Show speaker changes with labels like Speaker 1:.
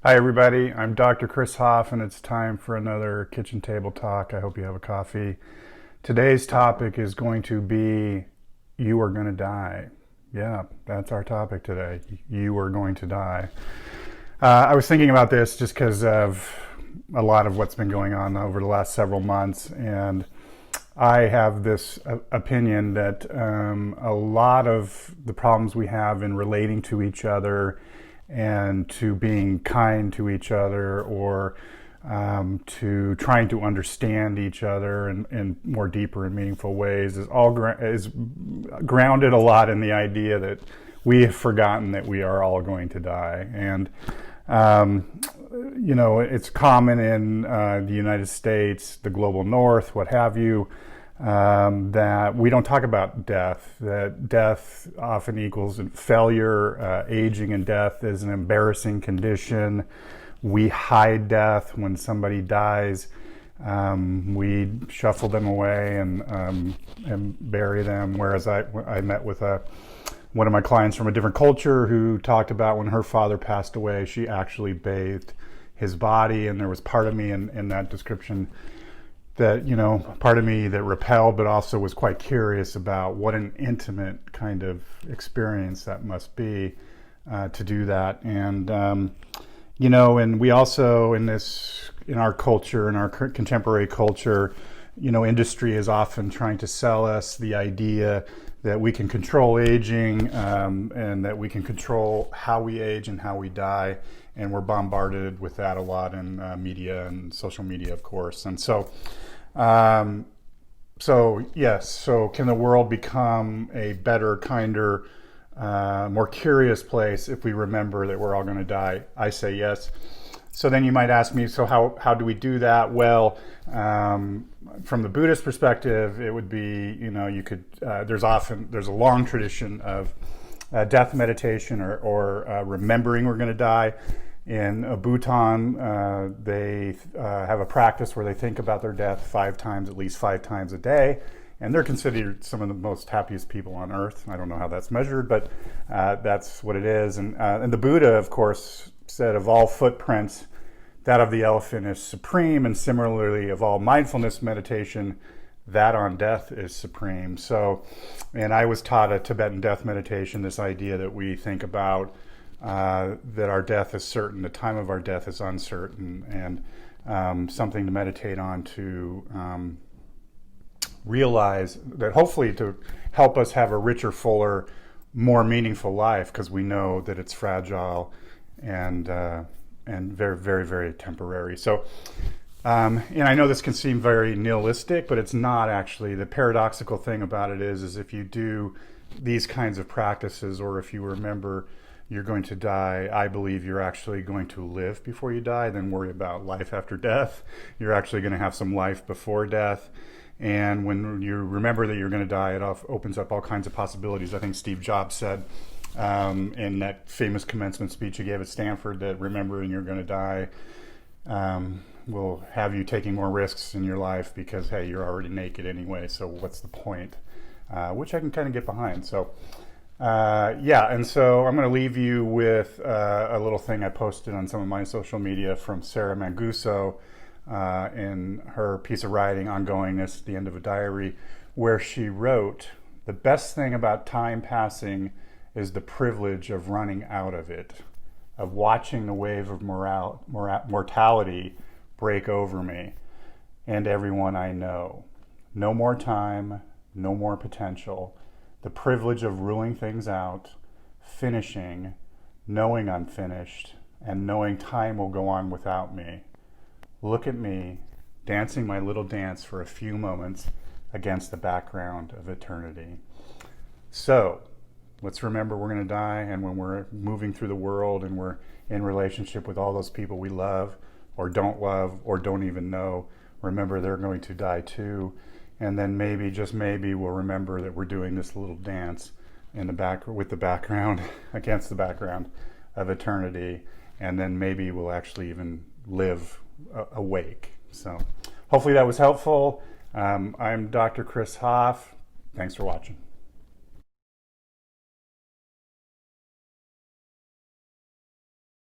Speaker 1: Hi, everybody. I'm Dr. Chris Hoff, and it's time for another kitchen table talk. I hope you have a coffee. Today's topic is going to be you are going to die. Yeah, that's our topic today. You are going to die. I was thinking about this just because of a lot of what's been going on over the last several months, and I have this opinion that a lot of the problems we have in relating to each other and to being kind to each other, or to trying to understand each other in more deeper and meaningful ways, is grounded a lot in the idea that we have forgotten that we are all going to die. And it's common in the United States, the global north, what have you, that we don't talk about death, that death often equals failure. Aging and death is an embarrassing condition. We hide death. When somebody dies, we shuffle them away and bury them. Whereas I met with one of my clients from a different culture who talked about when her father passed away, she actually bathed his body. And there was part of me in that description that, part of me that repelled, but also was quite curious about what an intimate kind of experience that must be to do that. And, and we also in our culture, in our contemporary culture, industry is often trying to sell us the idea that we can control aging, and that we can control how we age and how we die. And we're bombarded with that a lot in media and social media, of course. And so can the world become a better, kinder, more curious place if we remember that we're all going to die? I say yes. So then you might ask me, so how do we do that? Well, from the Buddhist perspective, it would be, there's a long tradition of death meditation or remembering we're going to die. In Bhutan, they have a practice where they think about their death at least five times a day, and they're considered some of the most happiest people on earth. I don't know how that's measured, but that's what it is. And the Buddha, of course, said of all footprints, that of the elephant is supreme, and similarly of all mindfulness meditation, that on death is supreme. So, and I was taught a Tibetan death meditation, this idea that we think about that our death is certain, the time of our death is uncertain, and something to meditate on to realize that, hopefully to help us have a richer, fuller, more meaningful life, because we know that it's fragile and very, very, very temporary. So, and I know this can seem very nihilistic, but it's not actually. The paradoxical thing about it is if you do these kinds of practices, or if you remember you're going to die, I believe you're actually going to live before you die, then worry about life after death. You're actually going to have some life before death. And when you remember that you're going to die, it opens up all kinds of possibilities. I think Steve Jobs said in that famous commencement speech he gave at Stanford that remembering you're going to die will have you taking more risks in your life because, hey, you're already naked anyway, so what's the point? Which I can kind of get behind. So, and so I'm going to leave you with a little thing I posted on some of my social media from Sarah Manguso in her piece of writing, Ongoingness, the End of a Diary, where she wrote, "The best thing about time passing is the privilege of running out of it, of watching the wave of mortality break over me and everyone I know. No more time, no more potential. The privilege of ruling things out, finishing, knowing I'm finished, and knowing time will go on without me. Look at me, dancing my little dance for a few moments against the background of eternity." So, let's remember we're going to die, and when we're moving through the world and we're in relationship with all those people we love or don't even know, remember they're going to die too. And then maybe, just maybe, we'll remember that we're doing this little dance in the back with the background against the background of eternity, and then maybe we'll actually even live awake. So hopefully that was helpful. I'm Dr. Chris Hoff. Thanks for watching.